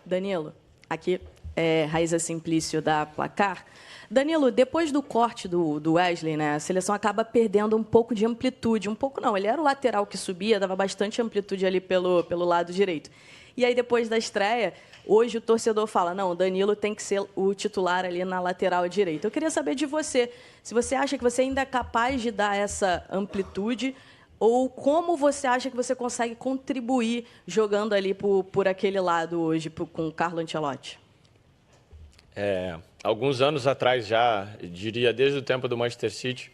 Danilo, aqui é Raíza Simplício da Placar. Danilo, depois do corte do Wesley, né, a seleção acaba perdendo um pouco de amplitude. Um pouco não, ele era o lateral que subia, dava bastante amplitude ali pelo lado direito. E aí, depois da estreia, hoje o torcedor fala, não, o Danilo tem que ser o titular ali na lateral direita. Eu queria saber de você, se você acha que você ainda é capaz de dar essa amplitude ou como você acha que você consegue contribuir jogando ali por aquele lado hoje com o Carlo Ancelotti? Alguns anos atrás já, diria desde o tempo do Manchester City,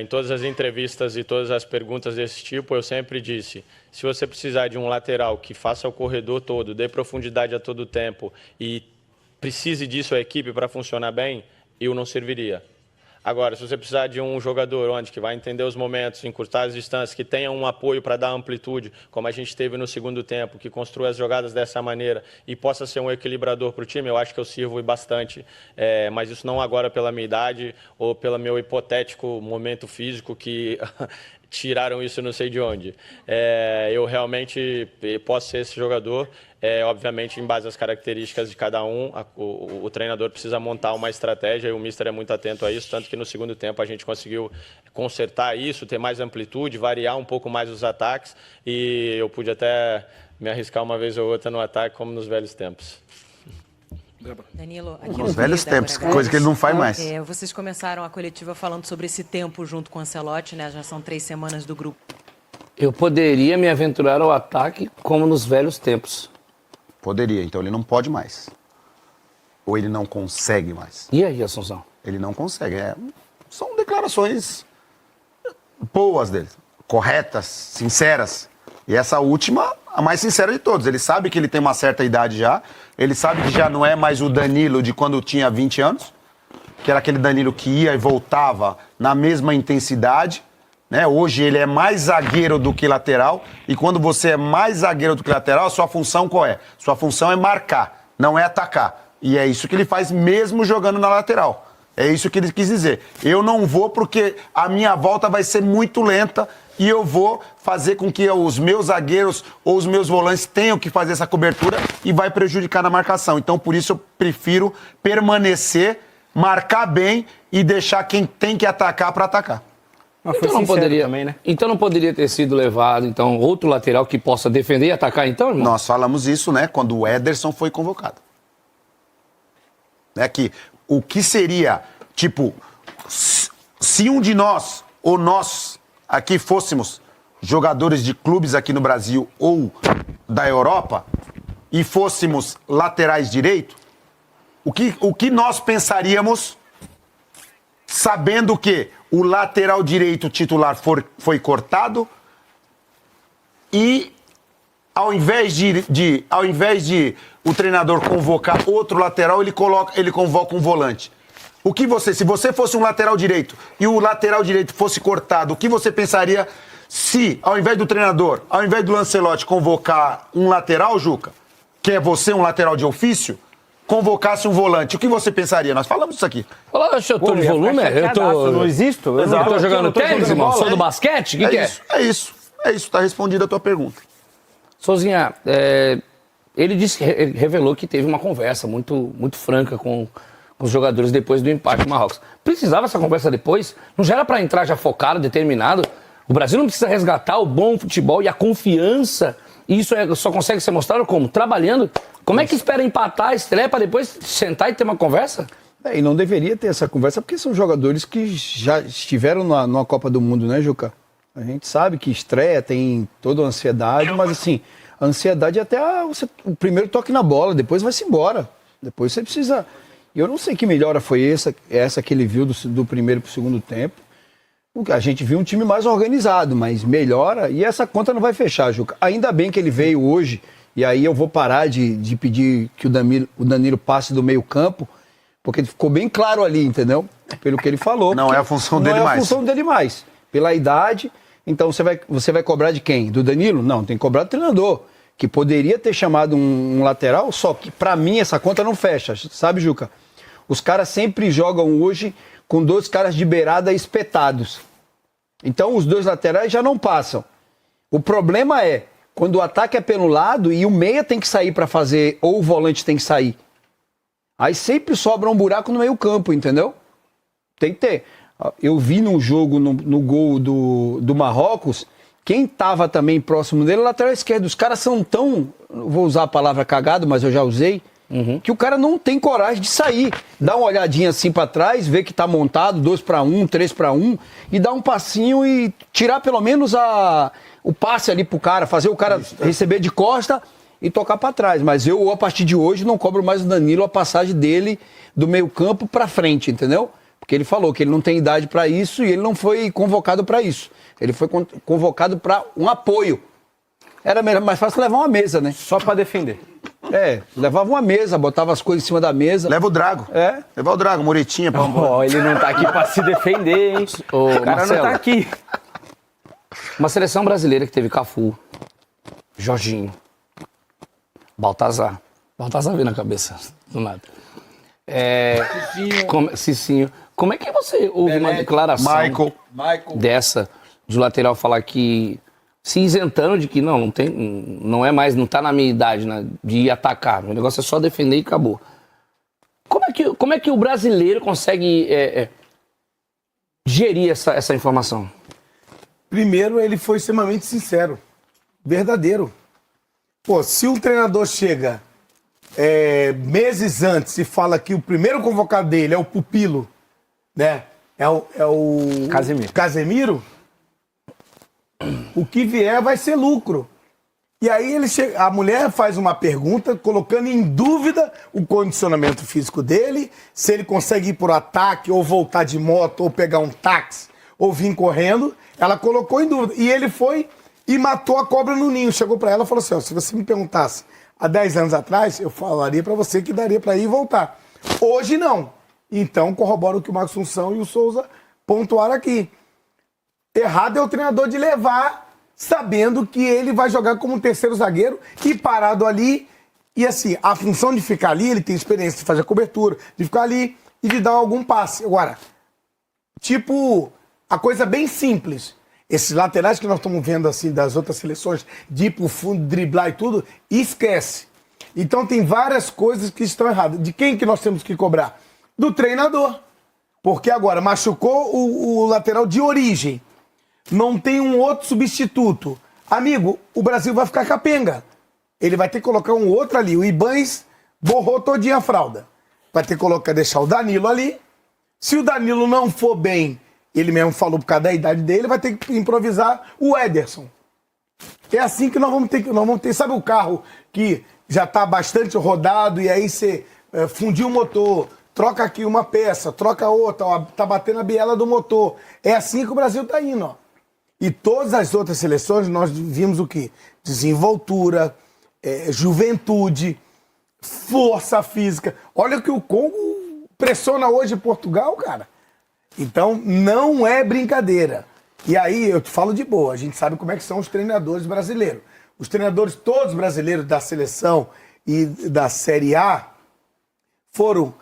em todas as entrevistas e todas as perguntas desse tipo, eu sempre disse, se você precisar de um lateral que faça o corredor todo, dê profundidade a todo tempo e precise disso a equipe para funcionar bem, eu não serviria. Agora, se você precisar de um jogador que vai entender os momentos, encurtar as distâncias, que tenha um apoio para dar amplitude, como a gente teve no segundo tempo, que construa as jogadas dessa maneira e possa ser um equilibrador para o time, eu acho que eu sirvo bastante. Mas isso não agora pela minha idade ou pelo meu hipotético momento físico que tiraram isso não sei de onde. Eu realmente posso ser esse jogador. Obviamente, em base às características de cada um, o treinador precisa montar uma estratégia e o mister é muito atento a isso, tanto que no segundo tempo a gente conseguiu consertar isso, ter mais amplitude, variar um pouco mais os ataques e eu pude até me arriscar uma vez ou outra no ataque, como nos velhos tempos. Danilo, aqui Nos velhos tempos, coisa que ele não faz mais. Vocês começaram a coletiva falando sobre esse tempo junto com o Ancelotti, né? Já são 3 semanas do grupo. Eu poderia me aventurar ao ataque como nos velhos tempos. Poderia, então ele não pode mais. Ou ele não consegue mais. E aí, Assunção? Ele não consegue. São declarações boas dele, corretas, sinceras. E essa última, a mais sincera de todos. Ele sabe que ele tem uma certa idade já. Ele sabe que já não é mais o Danilo de quando tinha 20 anos. Que era aquele Danilo que ia e voltava na mesma intensidade. Né? Hoje ele é mais zagueiro do que lateral. E quando você é mais zagueiro do que lateral, a sua função qual é? Sua função é marcar, não é atacar. E é isso que ele faz mesmo jogando na lateral. É isso que ele quis dizer. Eu não vou porque a minha volta vai ser muito lenta e eu vou fazer com que os meus zagueiros ou os meus volantes tenham que fazer essa cobertura e vai prejudicar na marcação. Então, por isso, eu prefiro permanecer, marcar bem e deixar quem tem que atacar para atacar. Então não poderia também, né? Então não poderia ter sido levado outro lateral que possa defender e atacar, então, irmão? Nós falamos isso, né, quando o Ederson foi convocado. Que o que seria, tipo, se um de nós, ou nós aqui fôssemos jogadores de clubes aqui no Brasil ou da Europa e fôssemos laterais direito, o que nós pensaríamos sabendo que o lateral direito titular foi cortado e ao invés de o treinador convocar outro lateral, ele convoca um volante. Se você fosse um lateral direito e o lateral direito fosse cortado, o que você pensaria se, ao invés do treinador, ao invés do Ancelotti convocar um lateral, Juca, que é você um lateral de ofício, convocasse um volante, o que você pensaria? Nós falamos isso aqui. Olha, eu tô de volume, eu não existo. Eu tô jogando tênis, irmão? Sou do basquete? O que é? É isso, tá respondida a tua pergunta. Souzinha, ele revelou que teve uma conversa muito franca com os jogadores depois do empate com o Marrocos. Precisava essa conversa depois? Não já era para entrar já focado, determinado? O Brasil não precisa resgatar o bom futebol e a confiança. E isso só consegue ser mostrado como? Trabalhando. Como é que espera empatar a estreia para depois sentar e ter uma conversa? E não deveria ter essa conversa porque são jogadores que já estiveram numa Copa do Mundo, né, Juca? A gente sabe que estreia tem toda a ansiedade, mas assim, a ansiedade é até o primeiro toque na bola, depois vai-se embora. Depois você precisa... Eu não sei que melhora foi essa que ele viu do primeiro para o segundo tempo. A gente viu um time mais organizado, mas melhora e essa conta não vai fechar, Juca. Ainda bem que ele veio hoje e aí eu vou parar de pedir que o Danilo passe do meio campo, porque ficou bem claro ali, entendeu? Pelo que ele falou. Não é a função dele mais. Não é a função dele mais. Pela idade, então você vai cobrar de quem? Do Danilo? Não, tem que cobrar do treinador, que poderia ter chamado um lateral, só que pra mim essa conta não fecha, sabe, Juca? Os caras sempre jogam hoje com 2 caras de beirada espetados. Então os 2 laterais já não passam. O problema é Quando o ataque é pelo lado e o meia tem que sair pra fazer, ou o volante tem que sair. Aí sempre sobra um buraco no meio campo, entendeu? Tem que ter. Eu vi num jogo, no gol do Marrocos, quem tava também próximo dele, lateral esquerdo. Os caras são tão, não vou usar a palavra cagado, mas eu já usei, que o cara não tem coragem de sair. Dá uma olhadinha assim pra trás, ver que tá montado, 2-1, 3-1, e dar um passinho e tirar pelo menos o passe ali pro cara, fazer o cara receber de costa e tocar pra trás. Mas eu, a partir de hoje, não cobro mais o Danilo a passagem dele do meio campo pra frente, entendeu? Porque ele falou que ele não tem idade pra isso e ele não foi convocado pra isso. Ele foi convocado pra um apoio. Era mais fácil levar uma mesa, né? Só pra defender. Levava uma mesa, botava as coisas em cima da mesa. Leva o Drago. Levar o Drago, Moretinha, pra Ó, ele não tá aqui pra se defender, hein? Ô, O cara Marcelo, não tá aqui. uma seleção brasileira que teve Cafu, Jorginho, Baltazar. Baltazar veio na cabeça, do nada. Cicinho. Como é que você ouve uma declaração Michael. dessa, de lateral falar que, se isentando de que não é mais, não tá na minha idade, né, de ir atacar, o negócio é só defender e acabou. Como é que o brasileiro consegue gerir essa informação? Primeiro, ele foi extremamente sincero, verdadeiro. Pô, se um treinador chega meses antes e fala que o primeiro convocado dele é o pupilo, né? É o Casemiro, o que vier vai ser lucro. E aí a mulher faz uma pergunta colocando em dúvida o condicionamento físico dele, se ele consegue ir por ataque, ou voltar de moto, ou pegar um táxi, ou vir correndo. Ela colocou em dúvida. E ele foi e matou a cobra no ninho. Chegou pra ela e falou assim, ó, se você me perguntasse há 10 anos atrás, eu falaria pra você que daria pra ir e voltar. Hoje não. Então corrobora o que o Marcos Assunção e o Souza pontuaram aqui. Errado é o treinador de levar, sabendo que ele vai jogar como um terceiro zagueiro e parado ali. E assim, a função de ficar ali, ele tem experiência de fazer a cobertura, de ficar ali e de dar algum passe. Agora, tipo, a coisa bem simples. Esses laterais que nós estamos vendo assim das outras seleções, de ir pro fundo, driblar e tudo, esquece. Então tem várias coisas que estão erradas. De quem que nós temos que cobrar? Do treinador. Porque agora machucou o lateral de origem. Não tem um outro substituto. Amigo, o Brasil vai ficar capenga. Ele vai ter que colocar um outro ali. O Ibanes borrou todinha a fralda. Vai ter que deixar o Danilo ali. Se o Danilo não for bem, ele mesmo falou por causa da idade dele, vai ter que improvisar o Ederson. É assim que nós vamos ter. Sabe o carro que já está bastante rodado e aí você fundiu o motor, troca aqui uma peça, troca outra, ó, tá batendo a biela do motor. É assim que o Brasil tá indo, ó. E todas as outras seleções nós vimos o quê? Desenvoltura, juventude, força física. Olha que o Congo pressiona hoje Portugal, cara. Então não é brincadeira. E aí eu te falo de boa, a gente sabe como é que são os treinadores brasileiros. Os treinadores todos brasileiros da seleção e da Série A foram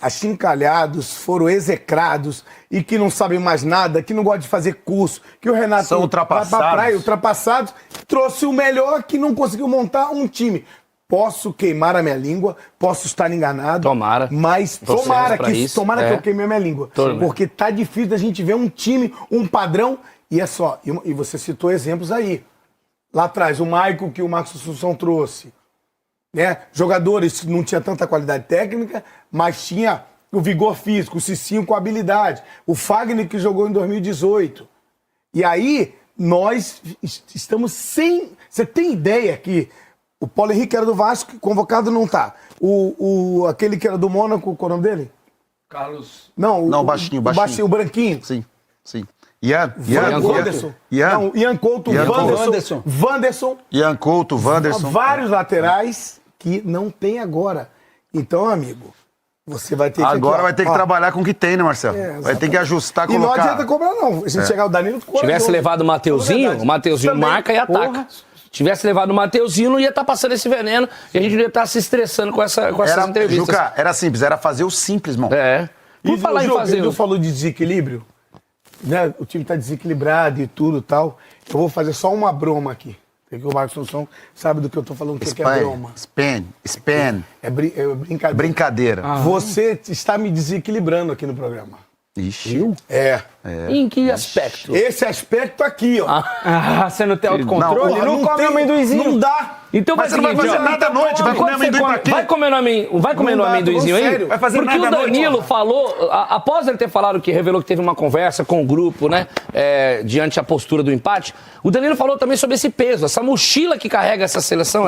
achincalhados, foram execrados e que não sabem mais nada, que não gostam de fazer curso, que o Renato são ultrapassados. vai pra praia, ultrapassados, trouxe o melhor que não conseguiu montar um time. Posso queimar a minha língua, posso estar enganado. Tomara. Mas tomara que eu queime a minha língua. Porque tá difícil a gente ver um time, um padrão, e é só. E você citou exemplos aí. Lá atrás, o Maicon que o Marcos Assunção trouxe. Né? Jogadores que não tinha tanta qualidade técnica, mas tinha o vigor físico, o Cicinho com habilidade, o Fagner que jogou em 2018. E aí, nós estamos sem... Você tem ideia que o Paulo Henrique era do Vasco, convocado não tá. Aquele que era do Mônaco, qual é o nome dele? Carlos. Não, Não, baixinho. o branquinho. Sim. Ian Couto, Wanderson. Ian Couto, Wanderson. Vários laterais que não tem agora. Então, amigo, você vai ter que... Agora vai ter que trabalhar com o que tem, né, Marcelo? Vai ter que ajustar, colocar... E não adianta cobrar, não. Se chegar o Danilo... Tivesse levado o Mateuzinho também, marca e ataca. Tivesse levado o Mateuzinho, não ia estar passando esse veneno e a gente não ia estar se estressando com essas entrevistas. Juca, era simples, era fazer o simples, irmão. Por falar em fazer... Ele falou de desequilíbrio, né? O time tá desequilibrado e tudo e tal. Eu vou fazer só uma broma aqui. Sei que o Marcos Assunção sabe do que eu tô falando, que é broma. Spam. É brincadeira. Brincadeira. Você está me desequilibrando aqui no programa. Ixi. É. Em que aspecto? Esse aspecto aqui, ó. Você não tem autocontrole? Porra, Não come tem- amendoizinho. Não dá. Então Mas você não vai seguinte, fazer ó, nada à noite, vai comer amendoim pra quê? Vai comer no Não dá, amendoizinho tô aí? sério. Vai fazer Porque nada o à noite, Danilo porra. falou, após ele ter falado que revelou que teve uma conversa com o grupo, né, diante a postura do empate, o Danilo falou também sobre esse peso, essa mochila que carrega essa seleção,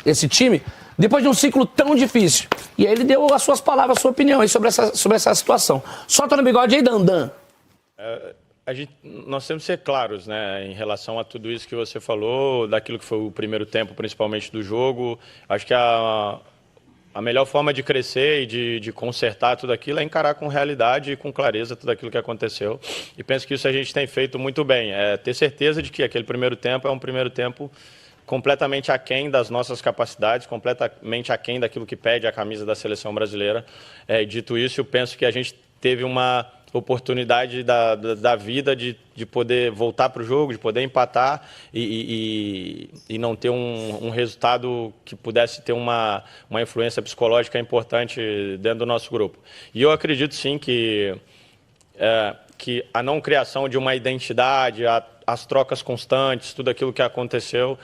esse time, depois de um ciclo tão difícil. E aí ele deu as suas palavras, a sua opinião aí sobre essa situação. Solta no bigode aí, Dandan. Nós temos que ser claros, né, em relação a tudo isso que você falou, daquilo que foi o primeiro tempo, principalmente do jogo. Acho que a melhor forma de crescer e de consertar tudo aquilo é encarar com realidade e com clareza tudo aquilo que aconteceu. E penso que isso a gente tem feito muito bem. É ter certeza de que aquele primeiro tempo é um primeiro tempo completamente aquém das nossas capacidades, completamente aquém daquilo que pede a camisa da seleção brasileira. Dito isso, eu penso que a gente teve uma oportunidade da vida de poder voltar para o jogo, de poder empatar e não ter um resultado que pudesse ter uma influência psicológica importante dentro do nosso grupo. E eu acredito sim que a não criação de uma identidade, as trocas constantes, tudo aquilo que aconteceu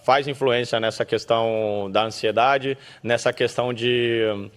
faz influência nessa questão da ansiedade, nessa questão de...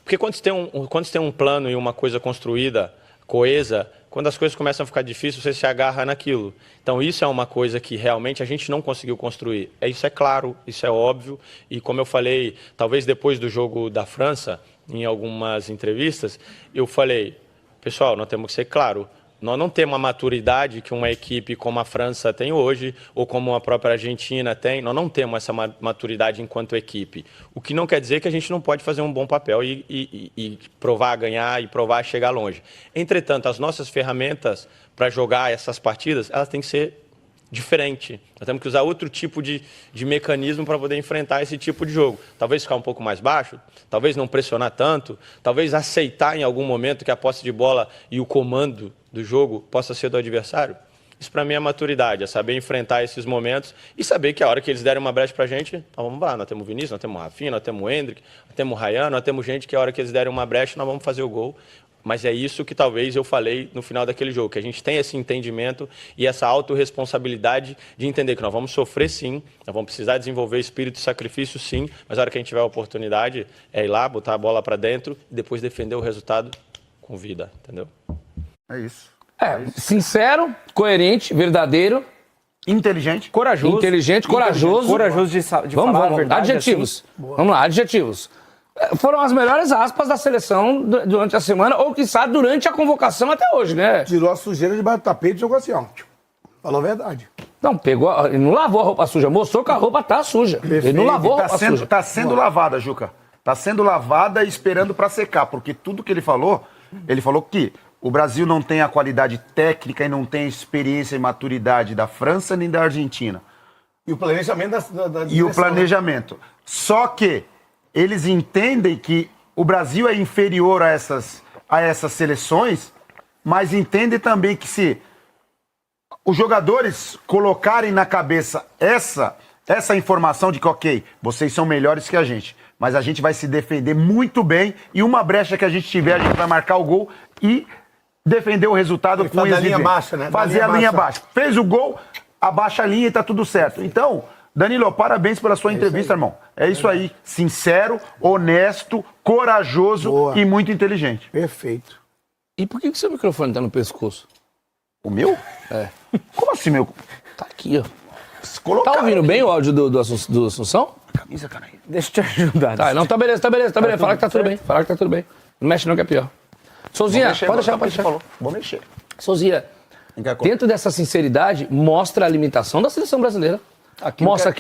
Porque quando você tem um plano e uma coisa construída, coesa, quando as coisas começam a ficar difíceis, você se agarra naquilo. Então isso é uma coisa que realmente a gente não conseguiu construir. Isso é claro, isso é óbvio. E como eu falei, talvez depois do jogo da França, em algumas entrevistas, eu falei, pessoal, nós temos que ser claro. Nós não temos a maturidade que uma equipe como a França tem hoje, ou como a própria Argentina tem. Nós não temos essa maturidade enquanto equipe. O que não quer dizer que a gente não pode fazer um bom papel e provar a ganhar e provar a chegar longe. Entretanto, as nossas ferramentas para jogar essas partidas, elas têm que ser diferentes. Nós temos que usar outro tipo de mecanismo para poder enfrentar esse tipo de jogo. Talvez ficar um pouco mais baixo, talvez não pressionar tanto, talvez aceitar em algum momento que a posse de bola e o comando do jogo possa ser do adversário. Isso para mim é maturidade, é saber enfrentar esses momentos e saber que a hora que eles derem uma brecha para a gente, nós vamos lá, nós temos o Vinícius, nós temos o Rafinha, nós temos o Endrick, nós temos o Ryan, nós temos gente que a hora que eles derem uma brecha, nós vamos fazer o gol. Mas é isso que talvez eu falei no final daquele jogo, que a gente tem esse entendimento e essa autorresponsabilidade de entender que nós vamos sofrer sim, nós vamos precisar desenvolver espírito de sacrifício sim, mas a hora que a gente tiver a oportunidade é ir lá, botar a bola para dentro e depois defender o resultado com vida, entendeu? É isso. Sincero, coerente, verdadeiro, Inteligente. Corajoso. inteligente, corajoso. Corajoso de falar a verdade. Adjetivos. assim. Vamos lá, adjetivos. Foram as melhores aspas da seleção durante a semana, ou quiçá durante a convocação até hoje, né? Tirou a sujeira debaixo do tapete e jogou assim, ó. Falou a verdade. Não, pegou, ele não lavou a roupa suja, mostrou que a roupa tá suja. Ele não lavou a roupa suja. Tá sendo lavada, Juca. Tá sendo lavada e esperando para secar, porque tudo que ele falou que o Brasil não tem a qualidade técnica e não tem a experiência e maturidade da França nem da Argentina. E o planejamento da E o planejamento. Só que eles entendem que o Brasil é inferior a essas seleções, mas entendem também que se os jogadores colocarem na cabeça essa informação de que, ok, vocês são melhores que a gente, mas a gente vai se defender muito bem e uma brecha que a gente tiver, a gente vai marcar o gol e defender o resultado com a linha baixa, né? Fazer a linha baixa. Fez o gol, abaixa a linha e tá tudo certo. Então, Danilo, parabéns pela sua entrevista, irmão. É isso aí. Sincero, honesto, corajoso e muito inteligente. Perfeito. E por que seu microfone tá no pescoço? O meu? É. Como assim, meu? Tá aqui, ó. Colocar Tá ouvindo bem o áudio do Assunção? camisa, cara. Deixa eu te ajudar. Tá, não, tá beleza. Fala que tá tudo bem. Fala que tá tudo bem. Não mexe não que é pior. Souzinha, pode deixar. Vou mexer. Souzinha, dentro dessa sinceridade, mostra a limitação da seleção brasileira. Mostra que